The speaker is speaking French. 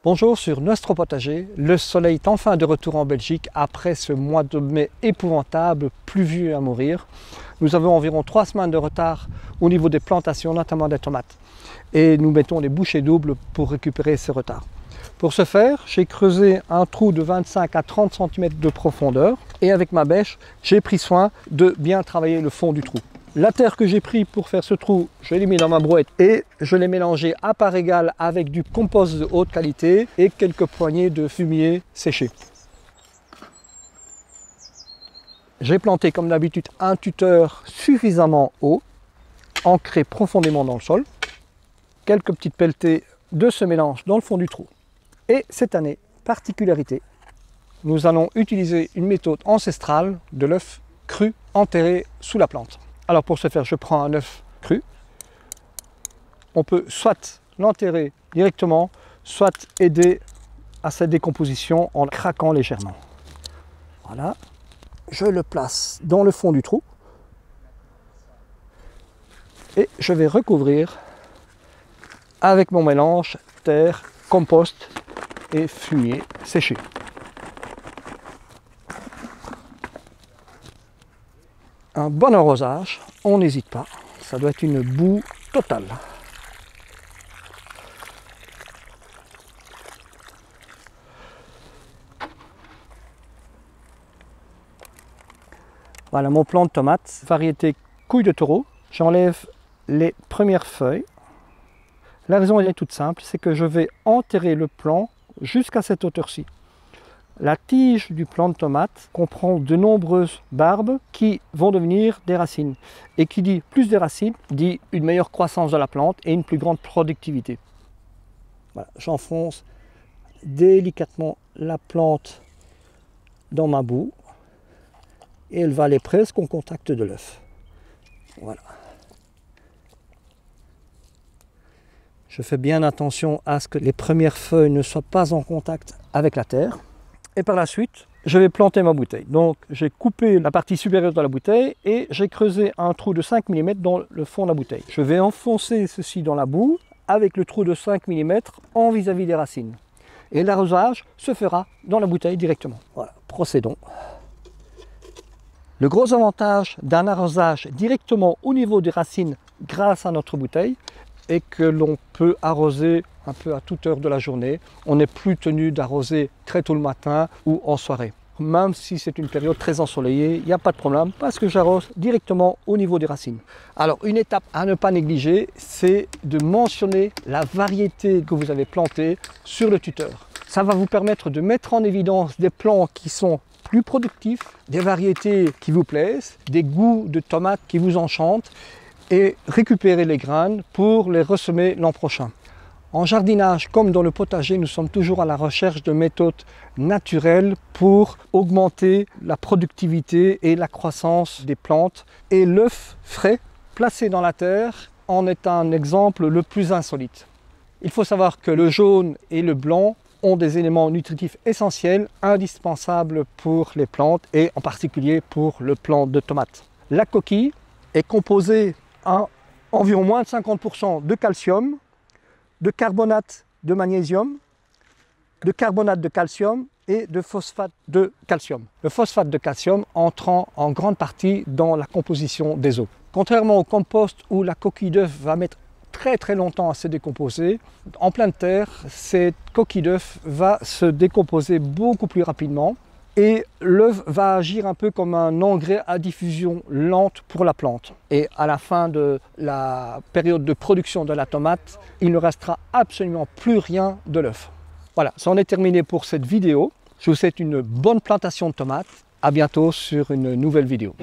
Bonjour sur Nostro Potager, le soleil est enfin de retour en Belgique après ce mois de mai épouvantable, pluvieux à mourir. Nous avons environ 3 semaines de retard au niveau des plantations, notamment des tomates. Et nous mettons des bouchées doubles pour récupérer ce retard. Pour ce faire, j'ai creusé un trou de 25 à 30 cm de profondeur et avec ma bêche, j'ai pris soin de bien travailler le fond du trou. La terre que j'ai pris pour faire ce trou, je l'ai mis dans ma brouette et je l'ai mélangé à part égale avec du compost de haute qualité et quelques poignées de fumier séché. J'ai planté comme d'habitude un tuteur suffisamment haut, ancré profondément dans le sol, quelques petites pelletées de ce mélange dans le fond du trou. Et cette année, particularité, nous allons utiliser une méthode ancestrale de l'œuf cru enterré sous la plante. Alors pour ce faire, je prends un œuf cru. On peut soit l'enterrer directement, soit aider à sa décomposition en craquant légèrement. Voilà. Je le place dans le fond du trou. Et je vais recouvrir avec mon mélange terre, compost et fumier séché. Un bon arrosage, on n'hésite pas, ça doit être une boue totale. Voilà mon plant de tomates, variété couille de taureau. J'enlève les premières feuilles. La raison elle est toute simple, c'est que je vais enterrer le plant jusqu'à cette hauteur-ci. La tige du plant de tomate comprend de nombreuses barbes qui vont devenir des racines. Et qui dit plus de racines, dit une meilleure croissance de la plante et une plus grande productivité. Voilà, j'enfonce délicatement la plante dans ma boue et elle va aller presque au contact de l'œuf. Voilà. Je fais bien attention à ce que les premières feuilles ne soient pas en contact avec la terre. Et par la suite, je vais planter ma bouteille. Donc j'ai coupé la partie supérieure de la bouteille et j'ai creusé un trou de 5 mm dans le fond de la bouteille. Je vais enfoncer ceci dans la boue avec le trou de 5 mm en vis-à-vis des racines. Et l'arrosage se fera dans la bouteille directement. Voilà, procédons. Le gros avantage d'un arrosage directement au niveau des racines grâce à notre bouteille est que l'on peut arroser un peu à toute heure de la journée. On n'est plus tenu d'arroser très tôt le matin ou en soirée. Même si c'est une période très ensoleillée, il n'y a pas de problème parce que j'arrose directement au niveau des racines. Alors une étape à ne pas négliger, c'est de mentionner la variété que vous avez plantée sur le tuteur. Ça va vous permettre de mettre en évidence des plants qui sont plus productifs, des variétés qui vous plaisent, des goûts de tomates qui vous enchantent et récupérer les graines pour les ressemer l'an prochain. En jardinage comme dans le potager, nous sommes toujours à la recherche de méthodes naturelles pour augmenter la productivité et la croissance des plantes. Et l'œuf frais placé dans la terre en est un exemple le plus insolite. Il faut savoir que le jaune et le blanc ont des éléments nutritifs essentiels, indispensables pour les plantes et en particulier pour le plant de tomate. La coquille est composée à environ moins de 50% de calcium, de carbonate de magnésium, de carbonate de calcium et de phosphate de calcium. Le phosphate de calcium entrant en grande partie dans la composition des eaux. Contrairement au compost où la coquille d'œuf va mettre très longtemps à se décomposer, en pleine terre, cette coquille d'œuf va se décomposer beaucoup plus rapidement et l'œuf va agir un peu comme un engrais à diffusion lente pour la plante. Et à la fin de la période de production de la tomate, il ne restera absolument plus rien de l'œuf. Voilà, c'en est terminé pour cette vidéo. Je vous souhaite une bonne plantation de tomates. À bientôt sur une nouvelle vidéo.